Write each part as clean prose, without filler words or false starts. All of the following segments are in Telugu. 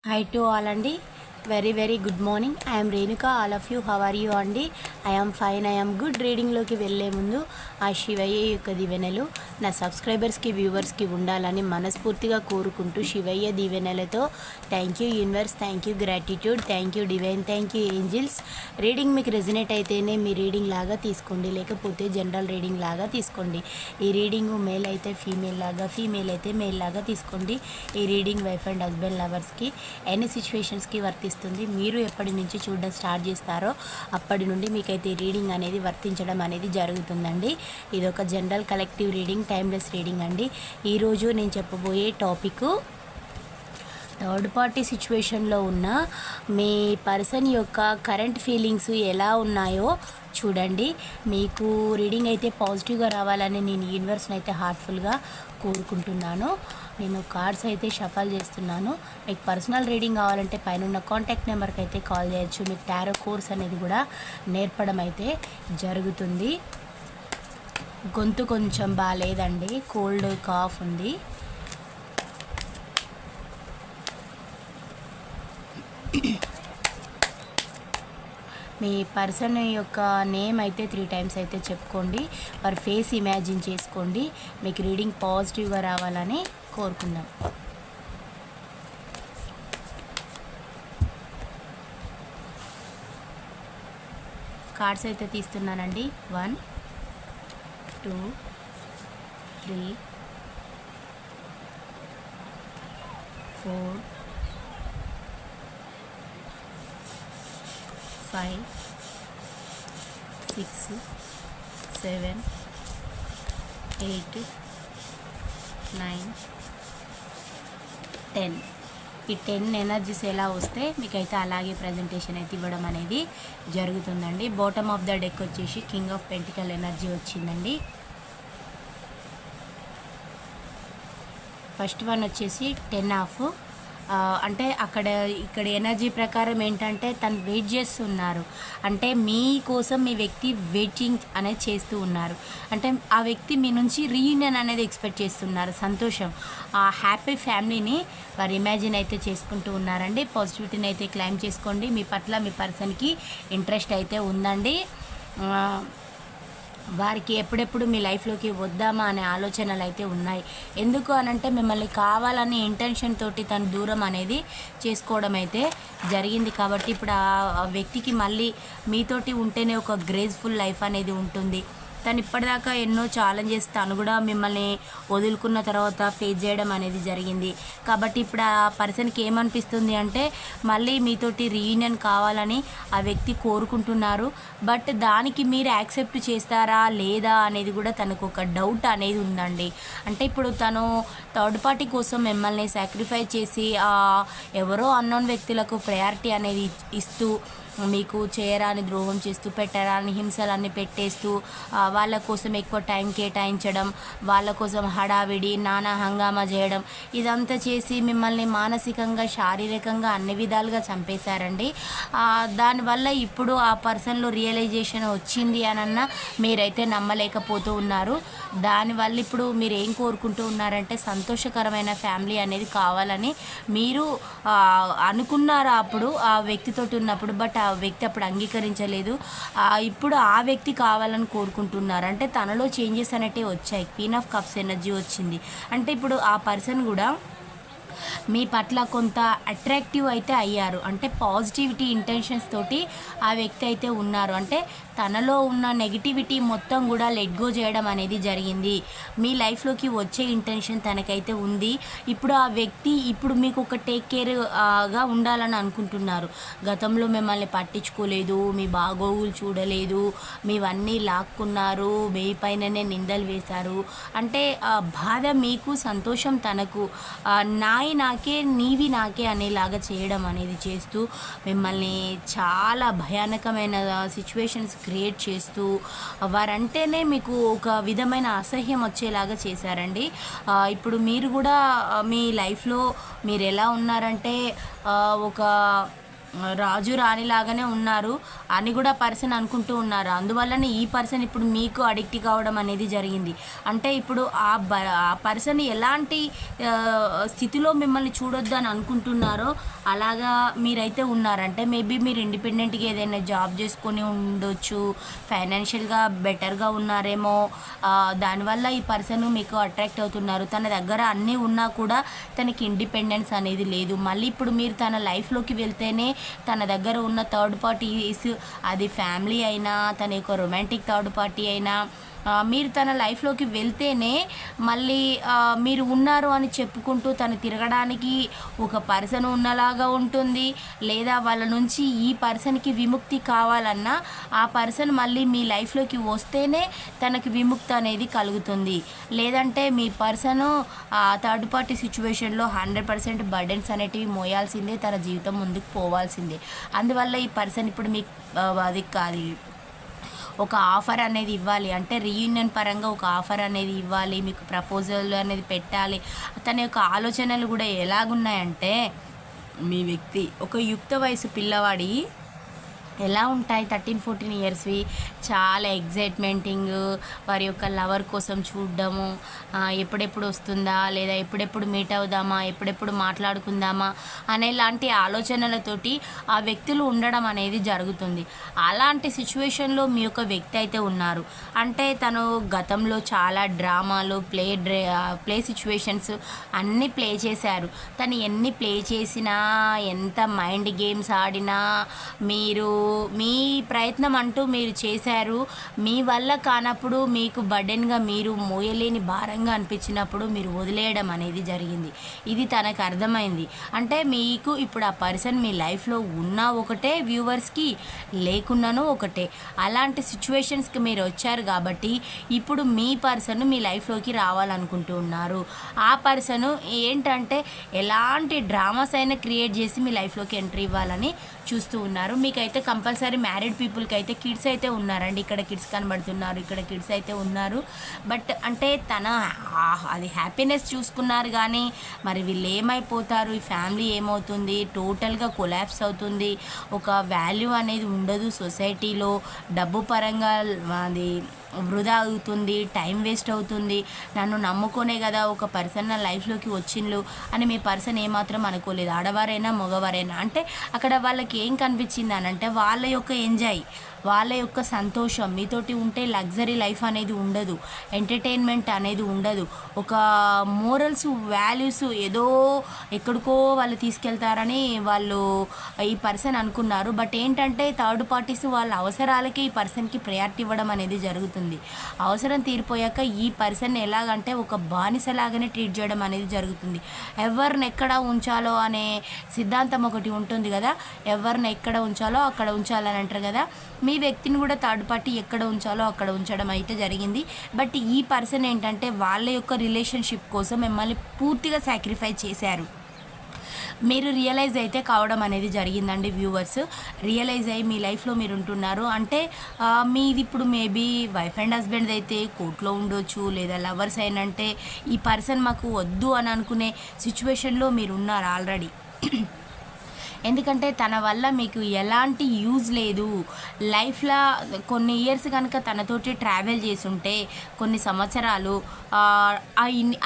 Hi to all అండి. Very good morning. I'm Renuka. All of you how are you అండి? I'm fine, I'm good. రీడింగ్లోకి వెళ్ళే ముందు ఆ శివయ్య యొక్క దీవెనలు నా సబ్స్క్రైబర్స్కి వ్యూవర్స్కి ఉండాలని మనస్ఫూర్తిగా కోరుకుంటూ, శివయ్య దీవెనలతో thank you universe, thank you gratitude, thank you divine, thank you angels. Reading మీకు రెజినేట్ అయితేనే మీ రీడింగ్ లాగా తీసుకోండి, లేకపోతే జనరల్ రీడింగ్ లాగా తీసుకోండి. ఈ రీడింగ్ మేల్ అయితే ఫీమేల్ లాగా, ఫీమేల్ అయితే మేల్ లాగా తీసుకోండి. ఈ రీడింగ్ వైఫ్ అండ్ హస్బెండ్ లవర్స్కి ఎన్ని సిచ్యువేషన్స్కి వర్తిస్తుంది. మీరు ఎప్పటి నుంచి చూడడం స్టార్ట్ చేస్తారో అప్పటి నుండి మీకైతే రీడింగ్ అనేది వర్తించడం అనేది జరుగుతుందండి. ఇది ఒక general collective reading, timeless reading అండి. ఈరోజు నేను చెప్పబోయే టాపిక్, థర్డ్ పార్టీ సిచ్యువేషన్లో ఉన్న మీ పర్సన్ యొక్క కరెంట్ ఫీలింగ్స్ ఎలా ఉన్నాయో చూడండి. మీకు రీడింగ్ అయితే పాజిటివ్గా రావాలని నేను యూనివర్స్ని అయితే హార్ట్ఫుల్గా కోరుకుంటున్నాను. నేను కార్డ్స్ అయితే షఫల్ చేస్తున్నాను. మీకు పర్సనల్ రీడింగ్ కావాలంటే పైన కాంటాక్ట్ నెంబర్కి అయితే కాల్ చేయొచ్చు. మీకు టారో కోర్స్ అనేది కూడా నేర్పడం అయితే జరుగుతుంది. గొంతు కొంచెం బాగాలేదండి, కోల్డ్ కాఫ్ ఉంది. మీ పర్సన్ యొక్క నేమ్ అయితే 3 టైమ్స్ అయితే చెప్పుకోండి. వారి ఫేస్ ఇమాజిన్ చేసుకోండి. మీకు రీడింగ్ పాజిటివ్గా రావాలని కోరుకుందాం. కార్డ్స్ అయితే తీస్తున్నానండి. 1 2 3 4 5 6 7 8 9 10. ఈ 10 ఎనర్జీస్ ఎలా వస్తే మీకైతే అలాగే ప్రజెంటేషన్ అయితే ఇవ్వడం అనేది జరుగుతుందండి. బాటమ్ ఆఫ్ ద డెక్ వచ్చేసి కింగ్ ఆఫ్ పెంటికల్ ఎనర్జీ వచ్చిందండి. ఫస్ట్ వన్ వచ్చేసి 10 ఆఫ్, అంటే ఇక్కడ ఎనర్జీ ప్రకారం ఏంటంటే తను వెయిట్ చేస్తున్నారు. అంటే మీకోసం మీ వ్యక్తి వెయిటింగ్ అనేది చేస్తూ ఉన్నారు. అంటే ఆ వ్యక్తి మీ నుంచి రీయూనియన్ అనేది ఎక్స్పెక్ట్ చేస్తున్నారు. సంతోషం, ఆ హ్యాపీ ఫ్యామిలీని వారు ఇమాజిన్ అయితే చేసుకుంటూ ఉన్నారండి. పాజిటివిటీని అయితే క్లైమ్ చేసుకోండి. మీ పట్ల మీ పర్సన్కి ఇంట్రెస్ట్ అయితే ఉందండి. వారికి ఎప్పుడెప్పుడు మీ లైఫ్లోకి వద్దామా అనే ఆలోచనలు అయితే ఉన్నాయి. ఎందుకు అనంటే మిమ్మల్ని కావాలని ఇంటెన్షన్ తోటి తను దూరం అనేది చేసుకోవడం అయితే జరిగింది. కాబట్టి ఇప్పుడు ఆ వ్యక్తికి మళ్ళీ మీతోటి ఉంటేనే ఒక గ్రేస్ఫుల్ లైఫ్ అనేది ఉంటుంది. తను ఇప్పటిదాకా ఎన్నో ఛాలెంజెస్ తను కూడా మిమ్మల్ని వదులుకున్న తర్వాత ఫేస్ చేయడం అనేది జరిగింది. కాబట్టి ఇప్పుడు ఆ పర్సన్కి ఏమనిపిస్తుంది అంటే మళ్ళీ మీతోటి రీయూనియన్ కావాలని ఆ వ్యక్తి కోరుకుంటున్నారు. బట్ దానికి మీరు యాక్సెప్ట్ చేస్తారా లేదా అనేది కూడా తనకు ఒక డౌట్ అనేది ఉందండి. అంటే ఇప్పుడు తను థర్డ్ పార్టీ కోసం మిమ్మల్ని సాక్రిఫైస్ చేసి ఎవరో అన్నోన్ వ్యక్తులకు ప్రయారిటీ అనేది ఇస్తూ, మీకు చేయరాని ద్రోహం చేస్తూ, పెట్టరాని హింసలన్నీ పెట్టేస్తూ, వాళ్ళ కోసం ఎక్కువ టైం కేటాయించడం, వాళ్ళ కోసం హడావిడి నానా హంగామా చేయడం, ఇదంతా చేసి మిమ్మల్ని మానసికంగా శారీరకంగా అన్ని విధాలుగా చంపేశారండి. దానివల్ల ఇప్పుడు ఆ పర్సన్లో రియలైజేషన్ వచ్చింది అనన్నా మీరైతే నమ్మలేకపోతూ ఉన్నారు. దానివల్ల ఇప్పుడు మీరు ఏం కోరుకుంటూ ఉన్నారంటే సంతోషకరమైన ఫ్యామిలీ అనేది కావాలని మీరు అనుకున్నారు అప్పుడు ఆ వ్యక్తితోటి ఉన్నప్పుడు. బట్ ఆ వ్యక్తి అప్పుడు అంగీకరించలేదు. ఇప్పుడు ఆ వ్యక్తి కావాలని కోరుకుంటున్నారు. అంటే తనలో చేంజెస్ అనేవి వచ్చాయి. క్వీన్ ఆఫ్ కప్స్ ఎనర్జీ వచ్చింది. అంటే ఇప్పుడు ఆ పర్సన్ కూడా మీ పట్ల కొంత అట్రాక్టివ్ అయితే అయ్యారు. అంటే పాజిటివిటీ ఇంటెన్షన్స్ తోటి ఆ వ్యక్తి అయితే ఉన్నారు. అంటే తనలో ఉన్న నెగిటివిటీ మొత్తం కూడా లెట్ గో చేయడం అనేది జరిగింది. మీ లైఫ్లోకి వచ్చే ఇంటెన్షన్ తనకైతే ఉంది. ఇప్పుడు ఆ వ్యక్తి ఇప్పుడు మీకు ఒక టేక్ కేర్గా ఉండాలని అనుకుంటున్నారు. గతంలో మిమ్మల్ని పట్టించుకోలేదు, మీ బాగోగులు చూడలేదు, మీవన్నీ లాక్కున్నారు, మీ పైననే నిందలు వేశారు. అంటే బాధ మీకు, సంతోషం తనకు. నాకే నీవి నాకే అనేలాగా చేయడం అనేది చేస్తూ మిమ్మల్ని చాలా భయానకమైన సిచ్యువేషన్స్ క్రియేట్ చేస్తూ వారంటేనే మీకు ఒక విధమైన అసహ్యం వచ్చేలాగా చేశారండి. ఇప్పుడు మీరు కూడా మీ లైఫ్లో మీరు ఎలా ఉన్నారంటే ఒక రాజు రాణి లాగానే ఉన్నారు అని కూడా పర్సన్ అనుకుంటూ ఉన్నారు. అందువల్లనే ఈ పర్సన్ ఇప్పుడు మీకు అడిక్ట్ కావడం అనేది జరిగింది. అంటే ఇప్పుడు ఆ పర్సన్ ఎలాంటి స్థితిలో మిమ్మల్ని చూడొద్దు అని అనుకుంటున్నారో అలాగా మీరైతే ఉన్నారంటే మేబీ మీరు ఇండిపెండెంట్గా ఏదైనా జాబ్ చేసుకొని ఉండొచ్చు, ఫైనాన్షియల్గా బెటర్గా ఉన్నారేమో. దానివల్ల ఈ పర్సన్ మీకు అట్రాక్ట్ అవుతున్నారు. తన దగ్గర అన్నీ ఉన్నా కూడా తనకి ఇండిపెండెన్స్ అనేది లేదు. మళ్ళీ ఇప్పుడు మీరు తన లైఫ్లోకి వెళ్తేనే తన దగ్గర ఉన్న థర్డ్ పార్టీస్, అది ఫ్యామిలీ అయినా తన యొక్క రొమాంటిక్ థర్డ్ పార్టీ అయినా, మీరు తన లైఫ్లోకి వెళ్తేనే మళ్ళీ మీరు ఉన్నారు అని చెప్పుకుంటూ తను తిరగడానికి ఒక పర్సన్ ఉన్నలాగా ఉంటుంది. లేదా వాళ్ళ నుంచి ఈ పర్సన్కి విముక్తి కావాలన్నా ఆ పర్సన్ మళ్ళీ మీ లైఫ్లోకి వస్తేనే తనకి విముక్తి అనేది కలుగుతుంది. లేదంటే మీ పర్సను థర్డ్ పార్టీ సిచ్యువేషన్లో 100% బర్డెన్స్ అనేటివి మోయాల్సిందే, తన జీవితం ముందుకు పోవాల్సిందే. అందువల్ల ఈ పర్సన్ ఇప్పుడు మీకు అది ఒక ఆఫర్ అనేది ఇవ్వాలి, అంటే రీయూనియన్ పరంగా ఒక ఆఫర్ అనేది ఇవ్వాలి, మీకు ప్రపోజల్ అనేది పెట్టాలి. తన యొక్క ఆలోచనలు కూడా ఎలాగున్నాయంటే, మీ వ్యక్తి ఒక యుక్త వయసు పిల్లవాడి ఎలా ఉంటాయి 13-14 ఇయర్స్వి, చాలా ఎగ్జైట్మెంటింగ్, వారి యొక్క లవర్ కోసం చూడడము, ఎప్పుడెప్పుడు వస్తుందా, లేదా ఎప్పుడెప్పుడు మీట్ అవుదామా, ఎప్పుడెప్పుడు మాట్లాడుకుందామా అనేలాంటి ఆలోచనలతోటి ఆ వ్యక్తులు ఉండడం అనేది జరుగుతుంది. అలాంటి సిచ్యువేషన్లో మీ యొక్క వ్యక్తి అయితే ఉన్నారు. అంటే తను గతంలో చాలా డ్రామాలు ప్లే సిచ్యువేషన్స్ అన్నీ ప్లే చేశారు. తను ఎన్ని ప్లే చేసినా, ఎంత మైండ్ గేమ్స్ ఆడినా, మీరు మీ ప్రయత్నం అంటూ మీరు చేశారు. మీ వల్ల కానప్పుడు మీకు బర్డెన్గా, మీరు మోయలేని భారంగా అనిపించినప్పుడు మీరు వదిలేయడం అనేది జరిగింది. ఇది తనకు అర్థమైంది. అంటే మీకు ఇప్పుడు ఆ పర్సన్ మీ లైఫ్లో ఉన్నా ఒకటే, వ్యూవర్స్కి లేకున్నాను ఒకటే. అలాంటి సిచ్యువేషన్స్కి మీరు వచ్చారు కాబట్టి ఇప్పుడు మీ పర్సన్ మీ లైఫ్లోకి రావాలనుకుంటూ ఉన్నారు. ఆ పర్సన్ ఏంటంటే ఎలాంటి డ్రామాస్ అయినా క్రియేట్ చేసి మీ లైఫ్లోకి ఎంట్రీ ఇవ్వాలని చూస్తూ ఉన్నారు. మీకైతే కంపల్సరీ మ్యారీడ్ పీపుల్కి అయితే కిడ్స్ అయితే ఉన్నారండి. ఇక్కడ కిడ్స్ కనబడుతున్నారు, ఇక్కడ కిడ్స్ అయితే ఉన్నారు. బట్ అంటే అది హ్యాపీనెస్ చూసుకున్నారు కానీ మరి వీళ్ళు ఏమైపోతారు, ఈ ఫ్యామిలీ ఏమవుతుంది, టోటల్గా కొలాప్స్ అవుతుంది. ఒక వాల్యూ అనేది ఉండదు సొసైటీలో, డబ్బు పరంగా అది వృధా అవుతుంది, టైం వేస్ట్ అవుతుంది. నన్ను నమ్ముకునే కదా ఒక పర్సన్ నా లైఫ్లోకి వచ్చిండ్లు అని మీ పర్సన్ ఏమాత్రం అనుకోలేదు. ఆడవారైనా మగవారైనా అంటే అక్కడ వాళ్ళకి ఏం కనిపించింది అని అంటే వాళ్ళ యొక్క ఎంజాయ్, వాళ్ళ యొక్క సంతోషం. మీతోటి ఉంటే లగ్జరీ లైఫ్ అనేది ఉండదు, ఎంటర్టైన్మెంట్ అనేది ఉండదు, ఒక మోరల్స్ వాల్యూస్ ఏదో ఎక్కడికో వాళ్ళు తీసుకెళ్తారని వాళ్ళు ఈ పర్సన్ అనుకున్నారు. బట్ ఏంటంటే థర్డ్ పార్టీస్ వాళ్ళ అవసరాలకి ఈ పర్సన్కి ప్రయారిటీ ఇవ్వడం అనేది జరుగుతుంది. అవసరం తీరిపోయాక ఈ పర్సన్ ఎలాగంటే ఒక బానిసలాగానే ట్రీట్ చేయడం అనేది జరుగుతుంది. ఎవరిని ఎక్కడ ఉంచాలో అనే సిద్ధాంతం ఒకటి ఉంటుంది కదా, ఎవరిని ఎక్కడ ఉంచాలో అక్కడ ఉంచాలని అంటారు కదా. మీ వ్యక్తిని కూడా థర్డ్ పార్టీ ఎక్కడ ఉంచాలో అక్కడ ఉంచడం అయితే జరిగింది. బట్ ఈ పర్సన్ ఏంటంటే వాళ్ళ యొక్క రిలేషన్షిప్ కోసం మిమ్మల్ని పూర్తిగా సాక్రిఫైస్ చేశారు. మీరు రియలైజ్ అయితే కావడం అనేది జరిగిందండి వ్యూవర్స్. రియలైజ్ అయ్యి మీ లైఫ్లో మీరు ఉంటున్నారు. అంటే మీది ఇప్పుడు మేబీ వైఫ్ అండ్ హస్బెండ్ అయితే కోర్టులో ఉండొచ్చు, లేదా లవర్స్ అయినంటే ఈ పర్సన్ మాకు వద్దు అని అనుకునే సిచ్యువేషన్లో మీరు ఉన్నారు ఆల్రెడీ. ఎందుకంటే తన వల్ల మీకు ఎలాంటి యూజ్ లేదు. లైఫ్లో కొన్ని ఇయర్స్ కనుక తనతోటి ట్రావెల్ చేసుంటే, కొన్ని సంవత్సరాలు,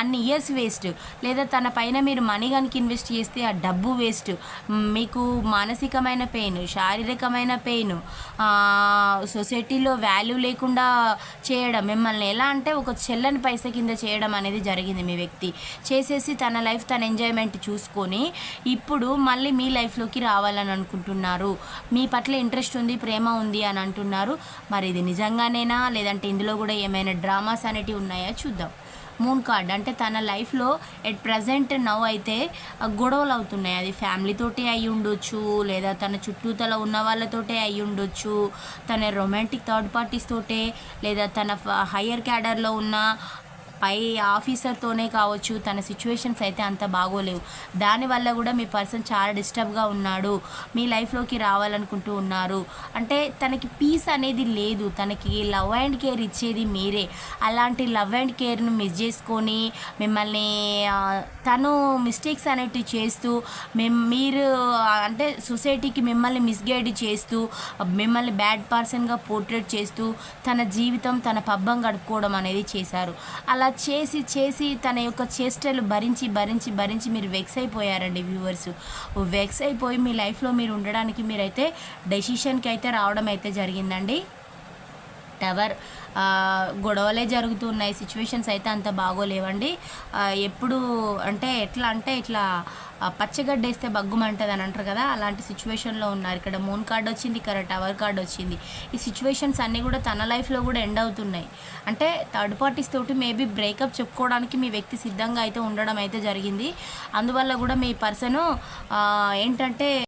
అన్ని ఇయర్స్ వేస్ట్. లేదా తన పైన మీరు మనీ కనుక ఇన్వెస్ట్ చేస్తే ఆ డబ్బు వేస్ట్. మీకు మానసికమైన పెయిన్, శారీరకమైన పెయిన్, సొసైటీలో వాల్యూ లేకుండా చేయడం, మిమ్మల్ని ఎలా అంటే ఒక చెల్లని పైస కింద చేయడం అనేది జరిగింది. మీ వ్యక్తి చేసేసి తన లైఫ్ తన ఎంజాయ్మెంట్ చూసుకొని ఇప్పుడు మళ్ళీ మీ లైఫ్లోకి రావాలని అనుకుంటున్నారు. మీ పట్ల ఇంట్రెస్ట్ ఉంది, ప్రేమ ఉంది అని అంటున్నారు. మరి ఇది నిజంగానేనా, లేదంటే ఇందులో కూడా ఏమైనా డ్రామాస్ అనేటివి ఉన్నాయా చూద్దాం. మూన్ కార్డ్ అంటే తన లైఫ్లో ఎట్ ప్రజెంట్ నవ్ అయితే గొడవలు అవుతున్నాయి. అది ఫ్యామిలీతోటి అయి ఉండొచ్చు, లేదా తన చుట్టూతల ఉన్న వాళ్ళతోటే అయి ఉండొచ్చు, తన రొమాంటిక్ థర్డ్ పార్టీస్ తోటే, లేదా తన హయ్యర్ క్యాడర్లో ఉన్న పై ఆఫీసర్తోనే కావచ్చు, తన సిచ్యువేషన్స్ అయితే అంత బాగోలేవు. దానివల్ల కూడా మీ పర్సన్ చాలా డిస్టర్బ్గా ఉన్నాడు, మీ లైఫ్లోకి రావాలనుకుంటూ ఉన్నారు. అంటే తనకి పీస్ అనేది లేదు, తనకి లవ్ అండ్ కేర్ ఇచ్చేది మీరే. అలాంటి లవ్ అండ్ కేర్ను మిస్ చేసుకొని మిమ్మల్ని తను మిస్టేక్స్ అనేటివి చేస్తూ మీరు అంటే సొసైటీకి మిమ్మల్ని మిస్గైడ్ చేస్తూ, మిమ్మల్ని బ్యాడ్ పర్సన్గా పోర్ట్రేట్ చేస్తూ తన జీవితం తన పబ్బం గడుపుకోవడం అనేది చేశారు. అలా చేసి చేసి తన యొక్క చేష్టలు భరించి భరించి భరించి మీరు వెక్స్ అయిపోయారండి వ్యూవర్స్. వెక్స్ అయిపోయి మీ లైఫ్లో మీరు ఉండడానికి మీరైతే డెసిషన్కి అయితే రావడం అయితే జరిగిందండి. టవర్ గొడవలే జరుగుతున్నాయి, సిచ్యువేషన్స్ అయితే అంత బాగోలేవండి. ఎప్పుడు అంటే ఎట్లా అంటే ఇట్లా పచ్చగడ్డేస్తే బగ్గుమంటుంది అని అంటారు కదా, అలాంటి సిచ్యువేషన్లో ఉన్నారు. ఇక్కడ మూన్ కార్డ్ వచ్చింది, ఇక్కడ టవర్ కార్డ్ వచ్చింది. ఈ సిచ్యువేషన్స్ అన్నీ కూడా తన లైఫ్లో కూడా ఎండ్ అవుతున్నాయి. అంటే థర్డ్ పార్టీస్ తోటి మేబీ బ్రేకప్ చెప్పుకోవడానికి మీ వ్యక్తి సిద్ధంగా అయితే ఉండడం అయితే జరిగింది. అందువల్ల కూడా మీ పర్సను ఏంటంటే